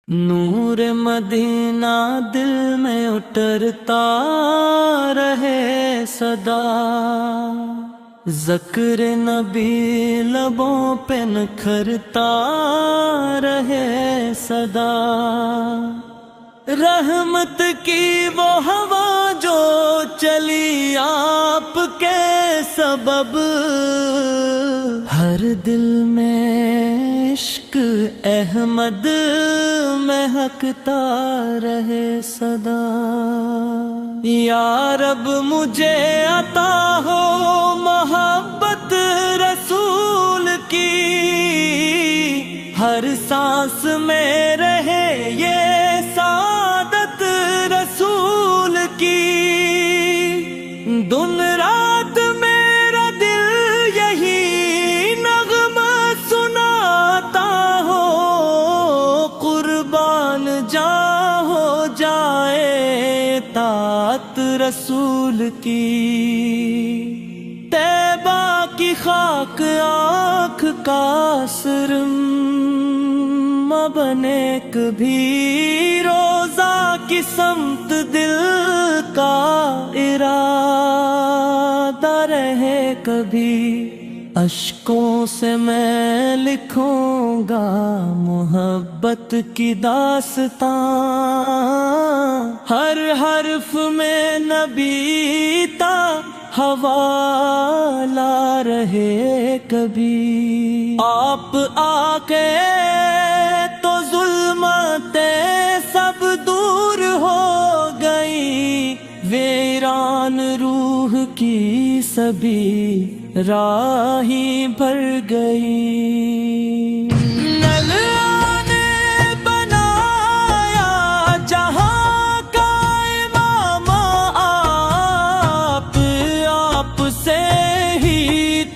نور مدینہ دل میں اترتا رہے صدا، ذکر نبی لبوں پہ نکھرتا رہے صدا، رحمت کی وہ ہوا جو چلی آپ کے سبب، ہر دل میں عشق احمد مہکتا رہے صدا۔ یا رب مجھے عطا ہو محبت رسول کی، ہر سانس میں رہے یہ سعادت رسول کی، دن رات میرا دل یہی نغمہ سناتا ہو، قربان جاں ہو جائے اطاعت رسول کی۔ طیبہ کی خاک آنکھ کا سرم بنے کبھی، روزہ کی سمت دل کا ارادہ رہے کبھی، اشکوں سے میں لکھوں گا محبت کی داستاں، ہر حرف میں نبی تا حوالہ رہے کبھی۔ آپ آ کے تو ظلمتیں سب دور ہو گئی، ویران روح کی سبھی راہیں بھر گئی۔ اللہ نے بنایا جہاں کا امام آپ سے ہی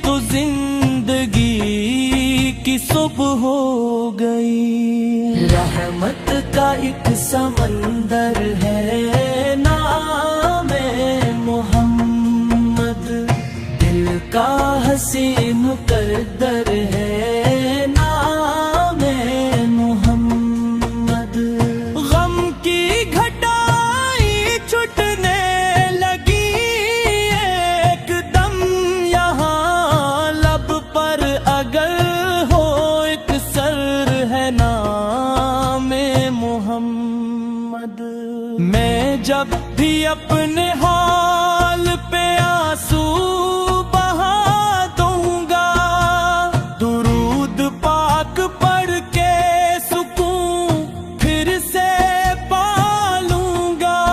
تو زندگی کی صبح ہو گئی۔ رحمت کا ایک سمندر ہے نام محمد، دل کا حسین مقدر ہے نام محمد، غم کی گھٹائی چھٹنے لگی ایک دم یہاں، لب پر اگر ہو ایک سر ہے نام محمد۔ میں جب بھی اپنے حال پہ آنسو بہا دوں گا، درود پاک پڑھ کے سکون پھر سے پالوں گا،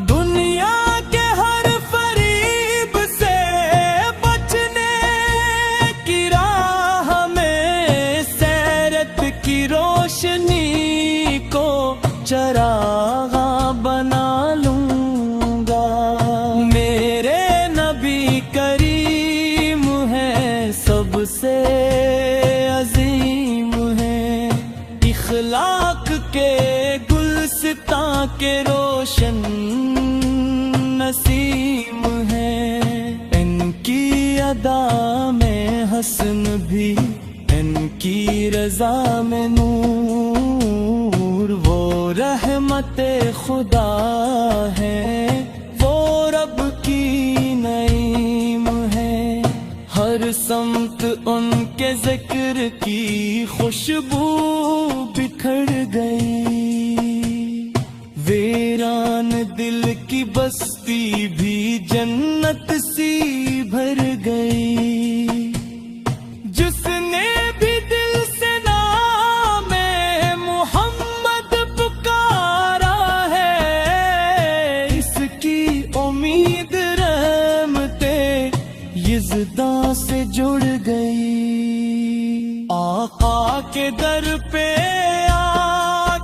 دنیا کے ہر فریب سے بچنے کی راہ میں سیرت کی روشنی کو چراغ بنا لوں گا۔ میرے نبی کریم ہے، سب سے عظیم ہے، اخلاق کے گلستاں کے روشن نسیم ہے، ان کی ادا میں حسن بھی، ان کی رضا میں نور، وہ رحمت خدا ہے، وہ رب کی نعیم ہے، ہر سمت ان کے ذکر کی خوشبو بکھر گئی، ویران دل کی بستی بھی جنت سی بھر گئی، جس نے بھی دل سے نام محمد پکارا ہے، اس کی امید رحمتیں یزداں سے جڑ گئی۔ آقا کے در پہ آ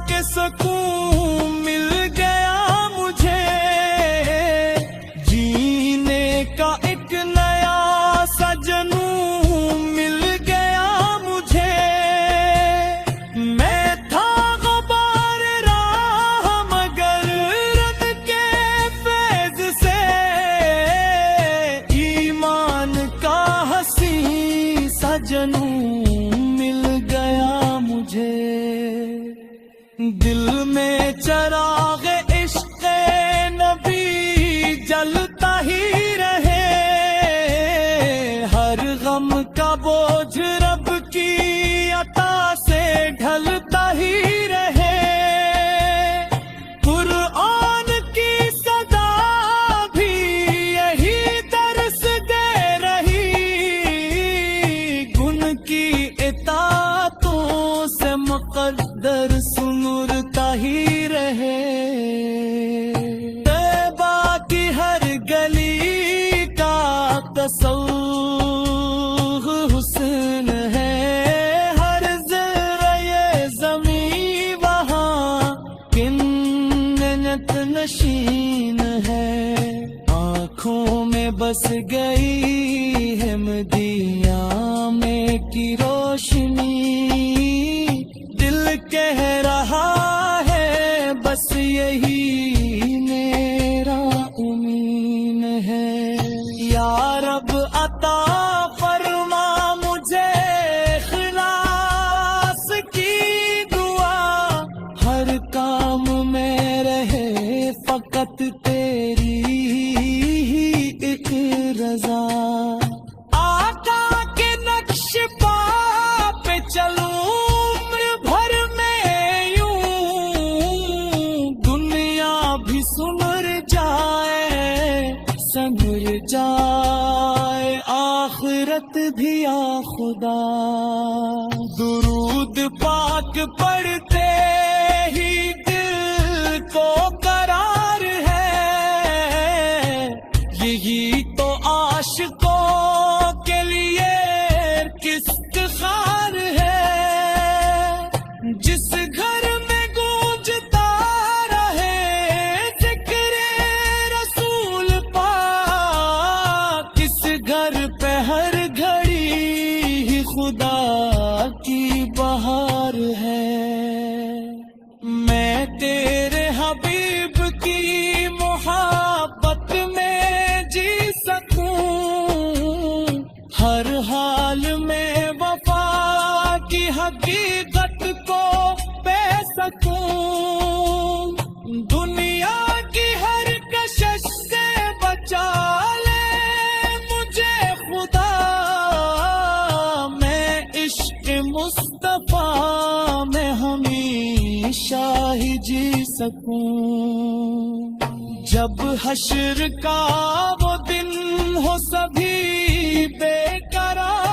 دل میں چراغ عشق نبی جلتا ہی رہے، ہر غم کا بوجھ رب کی عطا سے ڈھلتا ہی رہے، قرآن کی صدا بھی یہی درس دے رہی، گن کی اطاعتوں سے مقدر سنورتا ہی رہے، طیبہ کی ہر گلی کا تصوف حسن ہے، ہر ذرہ زمین وہاں کنت نشین ہے، آنکھوں میں بس گئی ہے مدینہ میں کی روشنی، دل کہہ رہا ہے بس یہی میرا امین ہے، یا رب عطا فرما مجھے اخلاص کی دعا، ہر کام میں رہے فقط تیری ہی ایک رضا، آقا کے نقش پا پہ چلوں عمر بھر میں یوں، دنیا بھی سمر جائے سمر جائے آخرت بھی آ خدا، درود پاک پڑھتے ہی دل کو قرار ہے، یہی تو عاشقوں کے لیے افتخار ہے، جس گھر میں گونجتا رہے ذکر رسول پاک، کس گھر پہ ہر گھڑی ہی خدا کی بہار ہے، میں تیرے حبیب کی محبت میں جی سکوں، ہر حال میں وفا کی حقیقت کو پہ سکوں، دنیا کی ہر کشش سے بچا لے مجھے خدا، میں عشق مصطفیٰ میں ہمیشہ ہی جی سکوں، جب حشر کا وہ دن ہو سبھی بے قرار